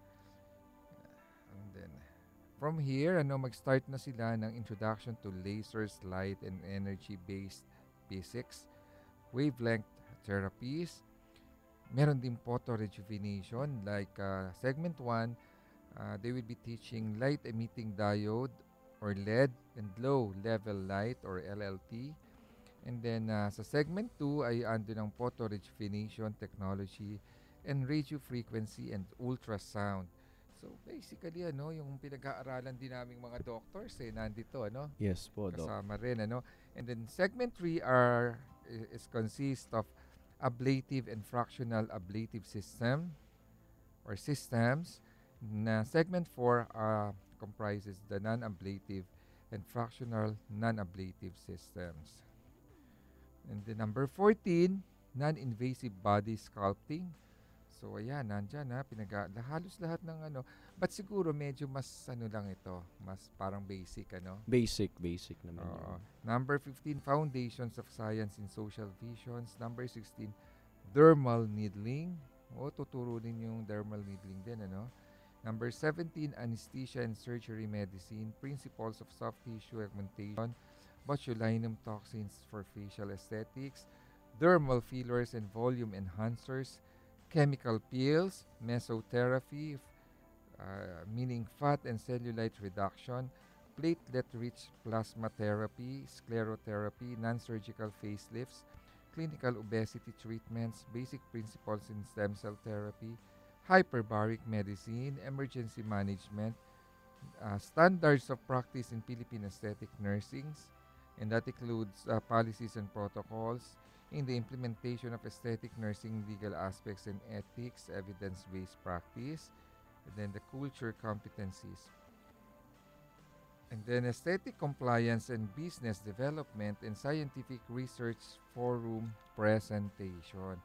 And then from here, mag-start na sila ng introduction to lasers, light, and energy-based physics, wavelength therapies. Meron din photorejuvenation, like segment 1, they will be teaching light-emitting diode or LED and low-level light or LLT. And then sa segment 2 ay ando ng photorejuvenation technology and radio frequency and ultrasound. So basically yung pinag-aaralan din naming mga doctors nandito Yes po, Doc. Kasama rin And then segment 3 is consist of ablative and fractional ablative system or systems. Na segment 4 comprises the non-ablative and fractional non-ablative systems. And then number 14, non-invasive body sculpting. So ayan, nandyan halos lahat ng but siguro medyo mas lang ito, mas parang basic Basic naman. Number 15, foundations of science in social visions. Number 16, dermal needling. Tuturo din yung dermal needling din Number 17, anesthesia and surgery medicine, principles of soft tissue augmentation, botulinum toxins for facial aesthetics, dermal fillers and volume enhancers, chemical peels, mesotherapy, meaning fat and cellulite reduction, platelet-rich plasma therapy, sclerotherapy, non-surgical facelifts, clinical obesity treatments, basic principles in stem cell therapy, hyperbaric medicine, emergency management, standards of practice in Philippine aesthetic nursing, and that includes policies and protocols in the implementation of aesthetic nursing legal aspects and ethics, evidence-based practice, and then the culture competencies. And then aesthetic compliance and business development and scientific research forum presentation.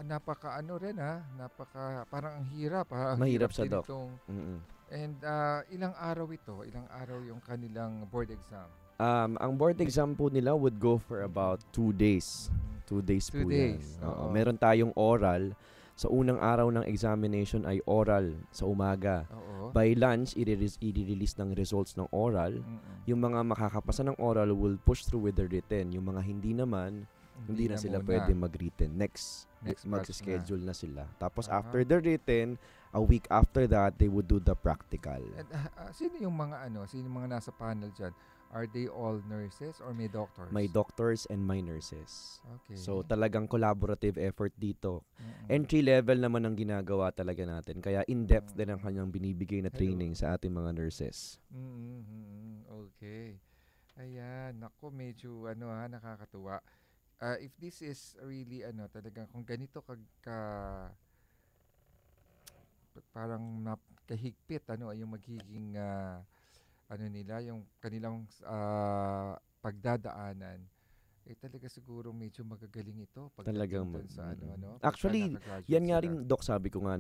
Napaka parang ang hirap Mahirap sa Doc. And ilang araw yung kanilang board exam? Ang board exam po nila would go for about 2 days. 2 days po yan. Meron tayong oral. Sa unang araw ng examination ay oral sa umaga. By lunch, i-release ng results ng oral. Yung mga makakapasa ng oral will push through with the written. Yung mga hindi naman, hindi na sila pwede mag-written. Next mag-schedule na sila. Tapos after the written, a week after that, they would do the practical. And, sino yung mga nasa panel dyan? Are they all nurses or may doctors? May doctors and may nurses. Okay. So talagang collaborative effort dito. Entry level naman ang ginagawa talaga natin. Kaya in-depth din ang kanyang binibigay na training sa ating mga nurses. Okay. Ayan, nako medyo nakakatuwa. if this is really talagang kung ganito parang kahigpit yung magiging nila yung kanilang pagdadaanan, talaga siguro medyo magagaling ito Talagang pagdating sa Actually, pagka-graduate yan nga sila. rin, Doc, sabi ko nga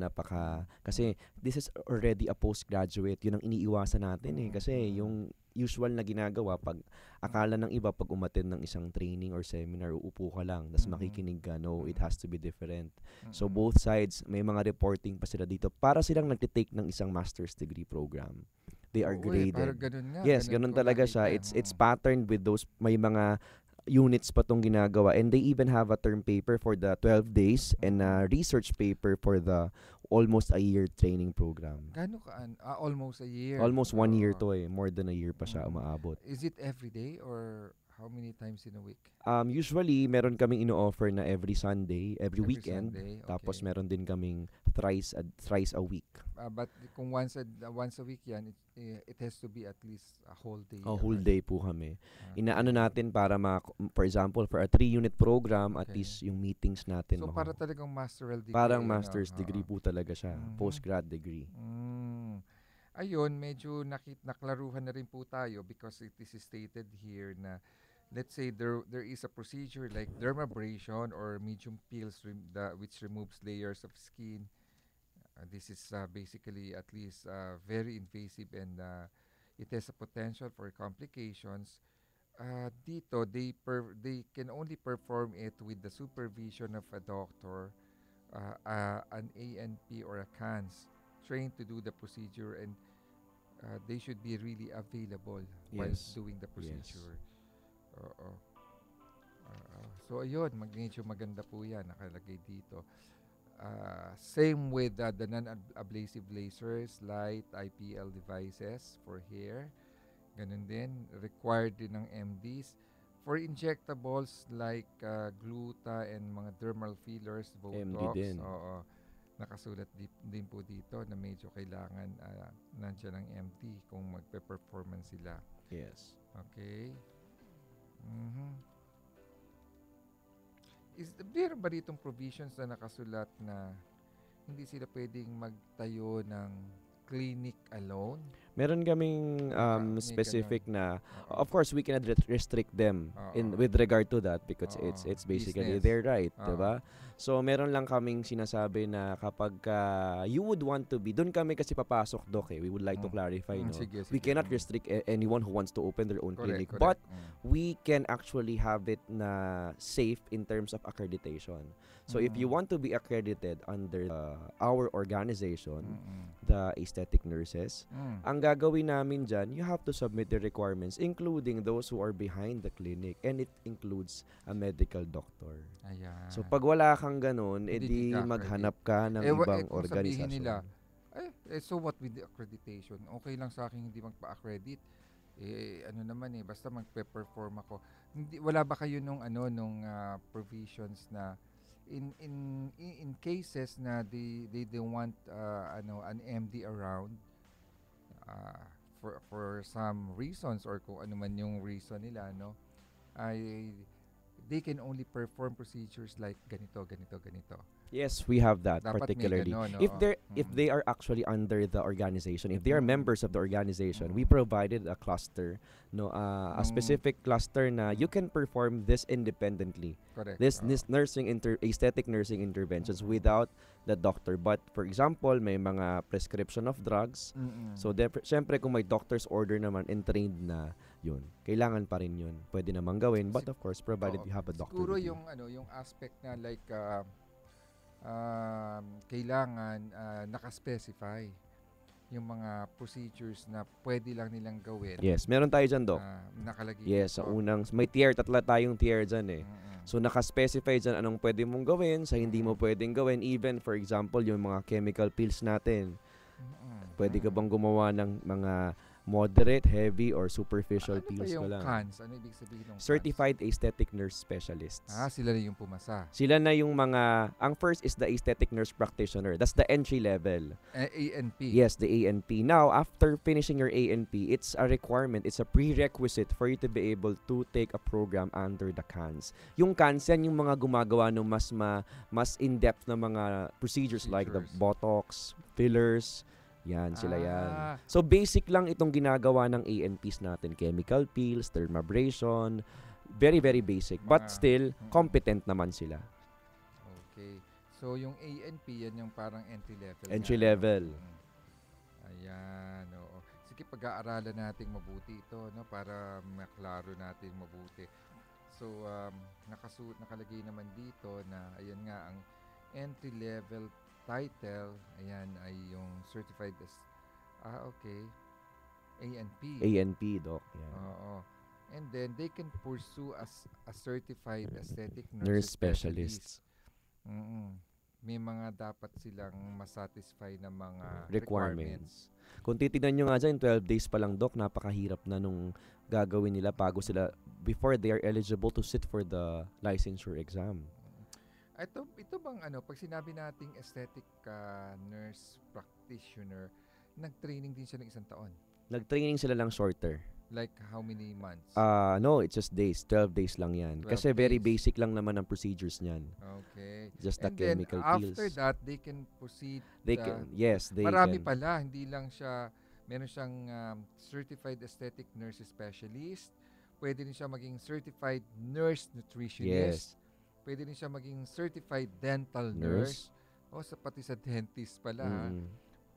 kasi this is already a postgraduate. Yun ang iniiwasan natin kasi yung usual na ginagawa pag akala ng iba pag umattend ng isang training or seminar, uupo ka lang tapos makikinig ka. No, it has to be different. So both sides, may mga reporting pa sila dito para silang nagtitake ng isang master's degree program. They are graded. Parang ganun nga. Yes, ganun talaga siya. It's patterned with those, may mga units pa tong ginagawa, and they even have a term paper for the 12 days and a research paper for the almost a year training program. Gano'n almost a year? Almost 1 year to more than a year pa siya umaabot. Is it every day or how many times in a week? Usually, meron kaming ino-offer na every Sunday, every weekend. Sunday, Tapos meron din kaming thrice a week. But kung once a week yan, it has to be at least a whole day. A whole day po kami. Inaano natin para for example, for a 3-unit program, at least yung meetings natin. So, para talagang masteral degree. Parang master's degree po talaga siya. Postgrad degree. Ayun, medyo naklaruhan na rin po tayo because it is stated here na let's say there is a procedure like dermabrasion or medium peels which removes layers of skin. This is basically at least very invasive and it has a potential for complications. Dito, they can only perform it with the supervision of a doctor, an ANP or a CANS trained to do the procedure, and they should be really available while doing the procedure. So ayun, medyo maganda po yan nakalagay dito. Same with the non-abrasive lasers, light IPL devices for hair. Ganun din, required din ng MDs. For injectables like gluta and mga dermal fillers, Botox, MD din. nakasulat din po dito na medyo kailangan nandiyan ng MD kung magpe-performance sila. Yes. Okay. Meron ba ditong provisions na nakasulat na hindi sila pwedeng magtayo ng clinic alone? Meron kaming specific na, of course, we cannot restrict them with regard to that because it's basically their right, diba? So, meron lang kaming sinasabi na kapag you would want to be, doon kami kasi papasok, Doc, we would like to clarify, no? Sige. We cannot restrict anyone who wants to open their own clinic, Correct. but we can actually have it na safe in terms of accreditation. So, if you want to be accredited under our organization, the aesthetic nurses, ang gagawin namin dyan, you have to submit the requirements, including those who are behind the clinic, and it includes a medical doctor. Ayan. So, pag wala kang ganun, edi maghanap ka ng ibang kung organisasyon. sabihin nila, so what with the accreditation? Okay lang sa akin hindi magpa-accredit. Ano naman basta magpe-perform ako. Wala ba kayo nung provisions na in cases na they don't want an MD around for some reasons or kung ano man yung reason nila, they can only perform procedures like ganito. Yes, we have that. Dapat particularly. may ganon, If they are actually under the organization, if they are members of the organization, we provided a cluster, a specific cluster na you can perform this independently. Correct. This aesthetic nursing interventions without the doctor. But for example, may mga prescription of drugs. So syempre kung may doctor's order naman and trained na, yun, kailangan pa rin yun. Pwede namang gawin, but of course provided you have a doctor. Siguro yung aspect na like kailangan naka-specify yung mga procedures na pwede lang nilang gawin. Yes, meron tayo dyan, Doc. Nakalagay yes, dito. sa unang, may tatla tayong tier dyan So, naka-specify dyan anong pwede mong gawin, sa hindi mo pwedeng gawin. Even, for example, yung mga chemical pills natin. Pwede ka bang gumawa ng mga moderate, heavy, or superficial Ano ba pills yung ko lang. CANS? Ano ibig sabihin ng CANS? Certified Aesthetic Nurse Specialists. Sila na yung pumasa. Sila na yung mga, ang first is the Aesthetic Nurse Practitioner. That's the entry level. ANP. Yes, the ANP. Now, after finishing your ANP, it's a requirement, it's a prerequisite for you to be able to take a program under the CANS. Yung CANS, yan yung mga gumagawa ng mas in-depth na mga procedures like the Botox, fillers, yan, sila yan. So, basic lang itong ginagawa ng ANPs natin. Chemical peels, dermabrasion, very, very basic. But still, competent naman sila. Okay. So, yung ANP, yan yung parang entry level. Entry level. Ayan, oo. Sige, pag-aaralan natin mabuti ito, no, para maklaro natin mabuti. So, nakalagay naman dito na, ayan nga, ang entry level title, ayan, ay yung certified okay. ANP. ANP, Doc. Yeah. Oo. And then, they can pursue as a certified aesthetic nurse specialist. May mga dapat silang masatisfy na mga requirements. Kung titignan nyo nga dyan, 12 days pa lang, Doc, napakahirap na nung gagawin nila before they are eligible to sit for the licensure exam. Ito bang pag sinabi nating aesthetic nurse practitioner, nag-training din siya ng 1 taon? Nag-training sila lang shorter. Like how many months? No, it's just days. 12 days lang yan. Kasi very basic lang naman ang procedures niyan. Okay. Just the And chemical then, peels. after that, they can proceed. Yes, they marami can. pala. Hindi lang siya, meron siyang certified aesthetic nurse specialist. Pwede rin siya maging certified nurse nutritionist. Yes. Pwede rin siya maging certified dental nurse. Pati sa dentist pala.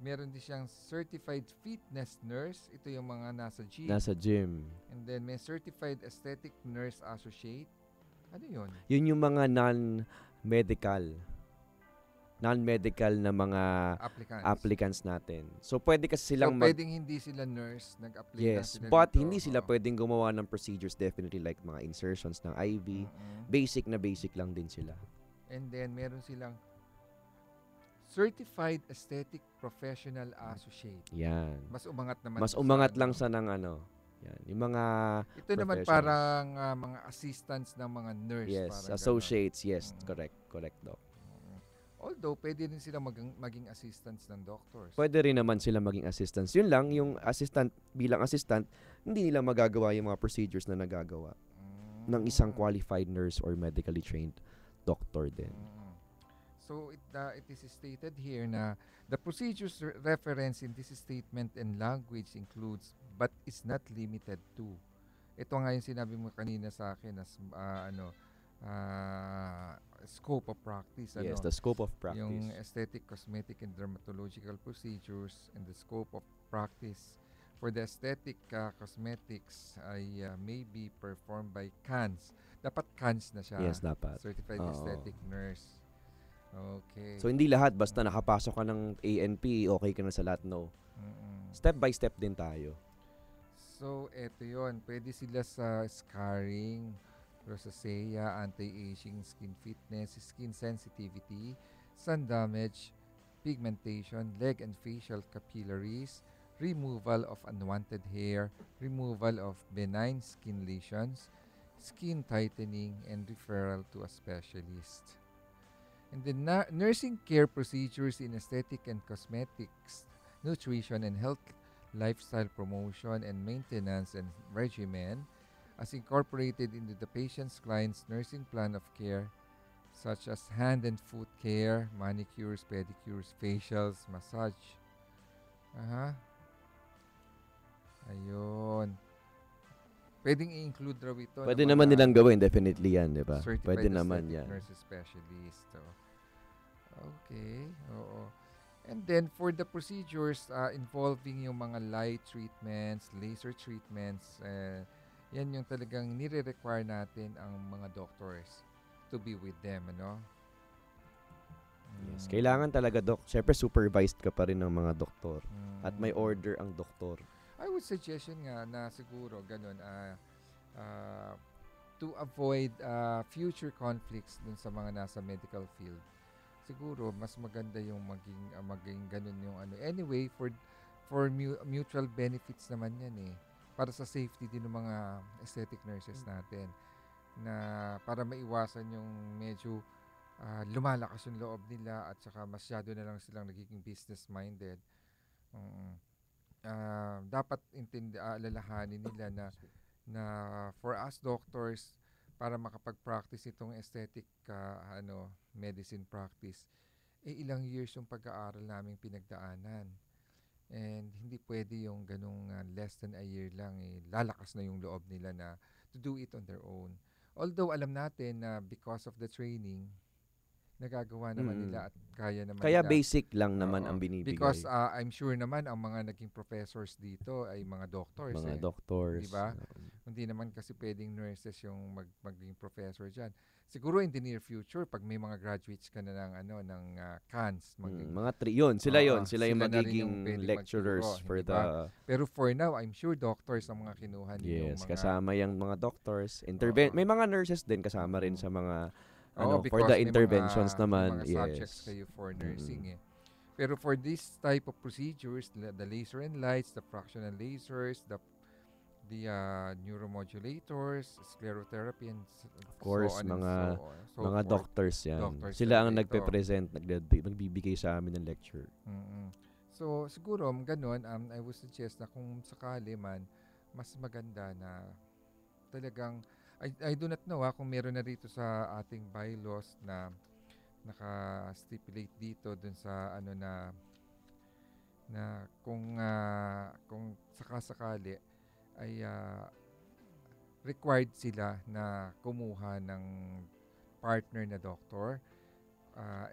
Meron din siyang certified fitness nurse. Ito yung mga nasa gym. Nasa gym. And then may certified aesthetic nurse associate. Ano yun? Yun yung mga non-medical na mga applicants natin. So, pwede kasi silang pwedeng hindi sila nurse, nag-apply yes, sila but dito. hindi sila pwedeng gumawa ng procedures definitely like mga insertions ng IV. Basic lang din sila. And then, meron silang Certified Aesthetic Professional Associate. Yan. Mas umangat naman. Mas umangat lang sa ng yan. Yung mga ito naman parang mga assistants ng mga nurse. Yes, associates. Yes, correct daw. Although, pwede rin sila maging assistants ng doctors. Pwede rin naman sila maging assistants. Yun lang, yung bilang assistant, hindi nila magagawa yung mga procedures na nagagawa ng isang qualified nurse or medically trained doctor din. So, it is stated here na the procedures referenced in this statement and language includes but is not limited to. Ito nga yung sinabi mo kanina sa akin as scope of practice. Yes, the scope of practice. Yung aesthetic, cosmetic, and dermatological procedures and the scope of practice for the aesthetic cosmetics ay may be performed by CANS. Dapat CANS na siya. Yes, dapat. Certified Aesthetic Nurse. Okay. So, hindi lahat. Basta nakapasok ka ng ANP, okay ka na sa lahat, no. Step by step din tayo. So, eto yun. Pwede sila sa scarring, rosacea, anti-aging, skin fitness, skin sensitivity, sun damage, pigmentation, leg and facial capillaries, removal of unwanted hair, removal of benign skin lesions, skin tightening, and referral to a specialist. And the nursing care procedures in aesthetic and cosmetics, nutrition and health, lifestyle promotion and maintenance and regimen as incorporated into the patient's client's nursing plan of care, such as hand and foot care, manicures, pedicures, facials, massage. Ayun. Pwedeng i-include raw ito. Pwede naman nilang gawin, definitely yan, di ba? Pwede naman yan. Nurse specialist. Okay, oo. And then, for the procedures involving yung mga light treatments, laser treatments, yan yung talagang nire-require natin ang mga doctors to be with them, ano? Yes, kailangan talaga, Doc. Siyempre, supervised ka pa rin ng mga doktor. At may order ang doktor. I would suggest nga na siguro ganun to avoid future conflicts dun sa mga nasa medical field. Siguro mas maganda yung maging ganun yung ano. Anyway, for mutual benefits naman yan eh. Para sa safety din ng mga aesthetic nurses natin. Na para maiwasan yung medyo lumalakas yung loob nila at saka masyado na lang silang nagiging business-minded. Dapat alalahanin nila na for us doctors, para makapag-practice itong aesthetic medicine practice, ilang years yung pag-aaral naming pinagdaanan. And hindi pwede yung ganung less than a year lang, lalakas na yung loob nila na to do it on their own. Although alam natin na because of the training, nagagawa naman nila at kaya naman Kaya nila. Basic lang naman ang binibigay. Because I'm sure naman ang mga naging professors dito ay mga doctors. Mga doctors. Diba? Hindi naman kasi pwedeng nurses yung maging professor dyan. Siguro in the near future, pag may mga graduates ka na ng CANS. Mga sila yung magiging lecturers for diba? Pero for now, I'm sure doctors ang mga kinuha niyo. Yes, kasama yung mga doctors. May mga nurses din kasama rin sa mga for the interventions naman. May mga subjects kayo for nursing Pero for this type of procedures, the laser and lights, the fractional lasers, the neuromodulators, sclerotherapy, and of course, mga doctors yan. Doctors sila ang nagpe-present, nagbibigay sa amin ng lecture. So, siguro, ganun, I would suggest na kung sakali man, mas maganda na talagang I do not know kung meron na rito sa ating bylaws na naka-stipulate dito dun sa na kung sakasakali ay required sila na kumuha ng partner na doctor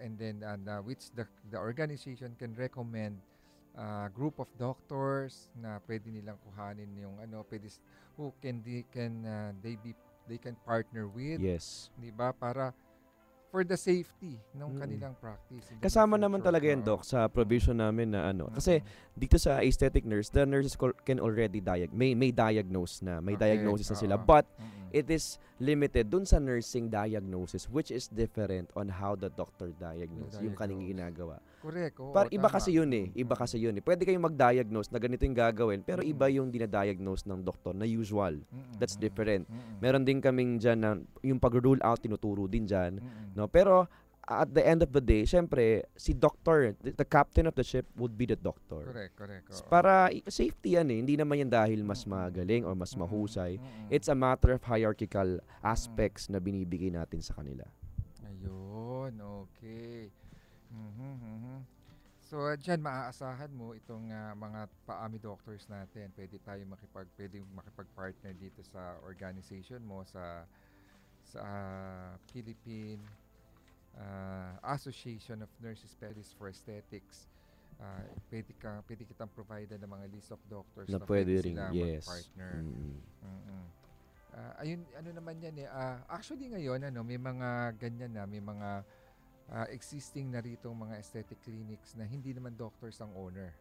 and then which the organization can recommend group of doctors na pwede nilang kuhanin yung who they can partner with. Yes. 'Di ba? Para for the safety ng kanilang practice. Kasama naman talaga yan, Doc, sa provision namin na kasi dito sa aesthetic nurse, the nurses can already may diagnose na, may diagnosis na sila, but it is limited dun sa nursing diagnosis, which is different on how the doctor diagnose yung kaning ginagawa. Correct. Para iba kasi yun eh. Pwede kayong mag-diagnose na ganito yung gagawin, pero iba yung dinadiagnose ng doktor na usual. That's different. Meron din kaming dyan na yung pag-rule out, tinuturo din dyan. No? Pero at the end of the day, syempre, si doctor, the captain of the ship would be the doctor. Correct. Para safety yan eh. Hindi naman yan dahil mas magaling or mas mahusay. It's a matter of hierarchical aspects na binibigay natin sa kanila. Ayun, okay. So, dyan maaasahan mo itong mga paami doctors natin. Pwede makipag-partner dito sa organization mo, sa Philippine Association of Nurses Specialists for Aesthetics. Pwede kitang provide ng mga list of doctors na pwede rin, sila mag-partner. Ayun, naman yan actually ngayon, may mga ganyan na, may mga existing na rito mga aesthetic clinics na hindi naman doctors ang owner.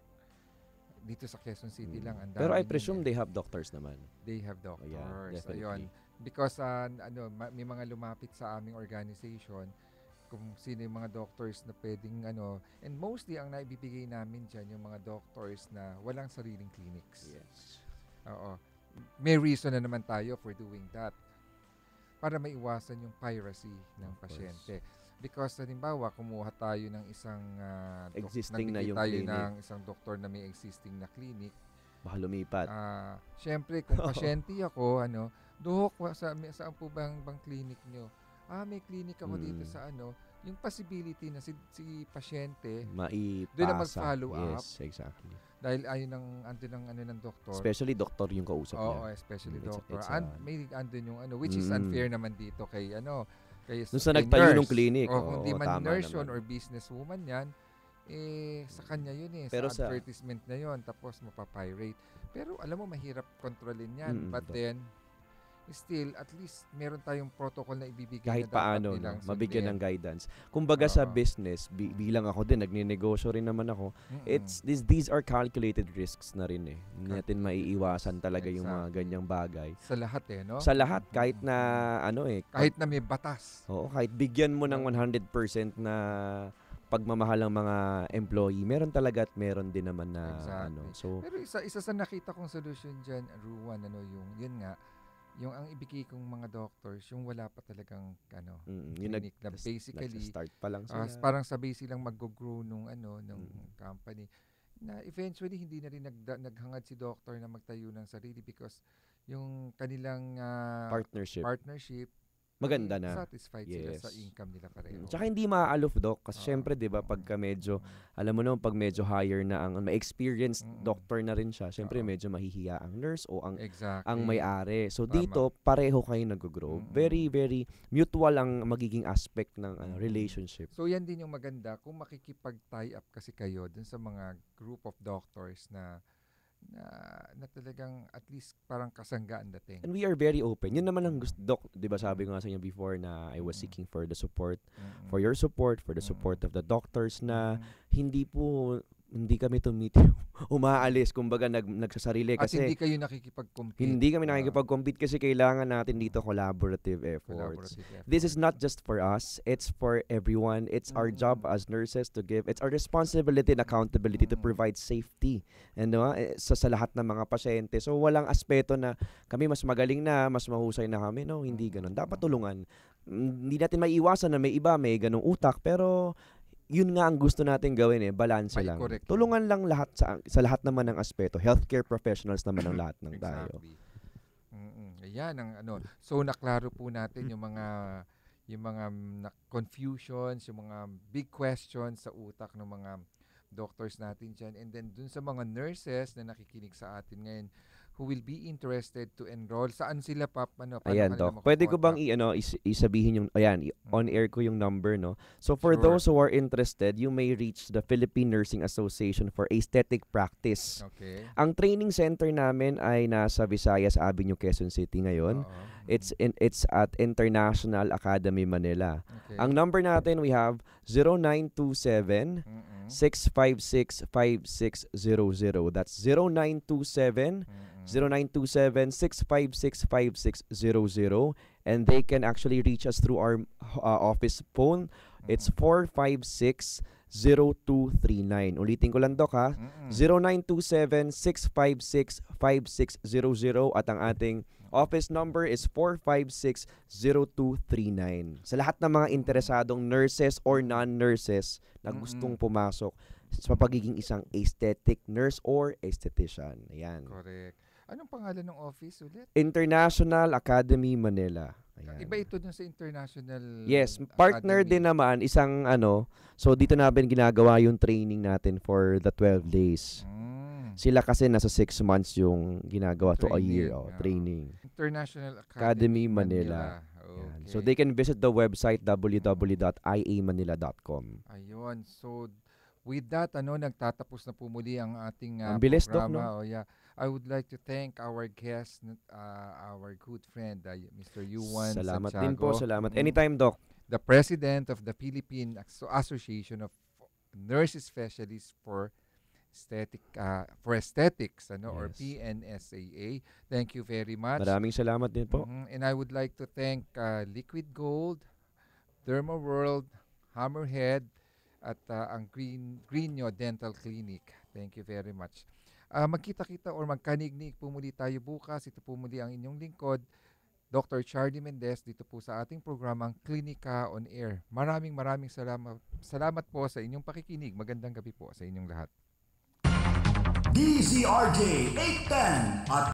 Dito sa Quezon City lang. Pero I presume they have doctors naman. They have doctors. Yeah, ayun. Because may mga lumapit sa aming organization kung sino yung mga doctors na pwedeng and mostly ang naibibigay namin dyan yung mga doctors na walang sariling clinics. Yes. Oo. May reason na naman tayo for doing that para maiwasan yung piracy ng pasyente. Because halimbawa, kumuha tayo ng isang existing na yung tayo clinic. ng isang doktor na may existing na clinic. Baka lumipat. Siyempre, kung pasyente ako, Dok, saan po bang clinic nyo? May clinic ako dito sa yung possibility na si pasyente maipasa. doon na mag-follow up. Yes, exactly. Dahil ayun ng doktor. Especially doktor yung kausap niya. Oo, especially doctor. May andun yung which is unfair naman dito kay Doon sa nagtayo ng clinic. O kung di man nurse yun or businesswoman yan, sa kanya yun pero sa advertisement na yun, tapos mapapirate. Pero alam mo, mahirap kontrolin yan. But then, still, at least meron tayong protocol na ibibigay kahit na paano, mabigyan ng guidance. Kumbaga sa business, bilang ako din, nagninegosyo rin naman ako, these are calculated risks na rin natin maiiwasan talaga yung mga ganyang bagay. Sa lahat no? Sa lahat, kahit na kahit na may batas. Oo, kahit bigyan mo ng 100% na pagmamahal ng mga employee, meron talaga at meron din naman na Exactly. So Pero isa sa nakita kong solution dyan, Ruwan, yun nga, yung ang ibigay kong mga doctors, yung wala pa talagang yung clinic na basically start pa lang sila. parang sabay silang mag-grow nung company na eventually hindi na rin naghangad si doctor na magtayo ng sarili because yung kanilang partnership maganda na. Satisfied sila sa income nila pareho. Tsaka hindi maaaluf, Doc. Kasi syempre, di ba, pagka medyo, alam mo naman, pag medyo higher na may experienced doctor na rin siya, syempre medyo mahihiya ang nurse o ang may-ari. So dito, pareho kayo nag-grow. Very, very mutual ang magiging aspect ng relationship. So yan din yung maganda kung makikipag-tie up kasi kayo dun sa mga group of doctors na talagang at least parang kasanggaan dating. And we are very open. Yun naman ang gusto, Doc, di ba sabi ko nga sa inyo before na I was seeking for the support, for your support, for the support of the doctors na hindi kami umaalis, kumbaga nagsasarili kasi at hindi kayo nakikipag-compete. Hindi kami nakikipag-compete kasi kailangan natin dito collaborative efforts. This is not just for us, it's for everyone. It's our job as nurses to give. It's our responsibility and accountability to provide safety sa lahat ng mga pasyente. So walang aspeto na kami mas magaling na, mas mahusay na kami. No, hindi ganoon. Dapat tulungan. Hindi natin maiiwasan na may iba, may ganung utak, pero yun nga ang gusto natin gawin balance lang. Tulungan lang lahat sa lahat naman ng aspeto. Healthcare professionals naman ang lahat ng tayo. Ayan ang So naklaro po natin yung mga confusions, yung mga big questions sa utak ng mga doctors natin dyan. And then dun sa mga nurses na nakikinig sa atin ngayon who will be interested to enroll, saan sila Ayan, Doc. Pwede ko bang isabihin yung, on air ko yung number, no? So for those who are interested, you may reach the Philippine Nursing Association for Aesthetic Practice. Okay. Ang training center namin ay nasa Visayas Avenue, Quezon City ngayon. It's at International Academy Manila. Okay. Ang number natin, we have 0927 656-5600. That's 0927-656-5600. And they can actually reach us through our office phone. It's 456-0239. Ulitin ko lang, Doc, ha? 0927-656-5600. At ang ating office number is 456-0239. Sa lahat ng mga interesadong nurses or non-nurses na gustong pumasok sa pagiging isang aesthetic nurse or esthetician. Ayan. Correct. Anong pangalan ng office ulit? International Academy Manila. Ayan. Iba ito dun sa International Yes, partner din naman isang so dito namin ginagawa yung training natin for the 12 days. Sila kasi nasa 6 months yung ginagawa to a year training. International Academy Manila. Okay. So they can visit the website www.iamanila.com. Ayun. So with that, nagtatapos na po muli ang ating ang bilis, programa. Doc, no? I would like to thank our guest, our good friend, Mr. Yuan Salamat Santiago. din po. Salamat. Anytime, Doc. The President of the Philippine Association of Nurse Specialists for Aesthetics, or PNSAA. Thank you very much. Maraming salamat din po. And I would like to thank Liquid Gold, Derma World, Hammerhead, at ang Greenyo Dental Clinic. Thank you very much. Magkita-kita or magkanig-nig po muli tayo bukas. Ito po muli ang inyong lingkod, Dr. Charlie Mendez, dito po sa ating programang Klinika on Air. Maraming salamat po sa inyong pakikinig. Magandang gabi po sa inyong lahat. DZRJ 810 at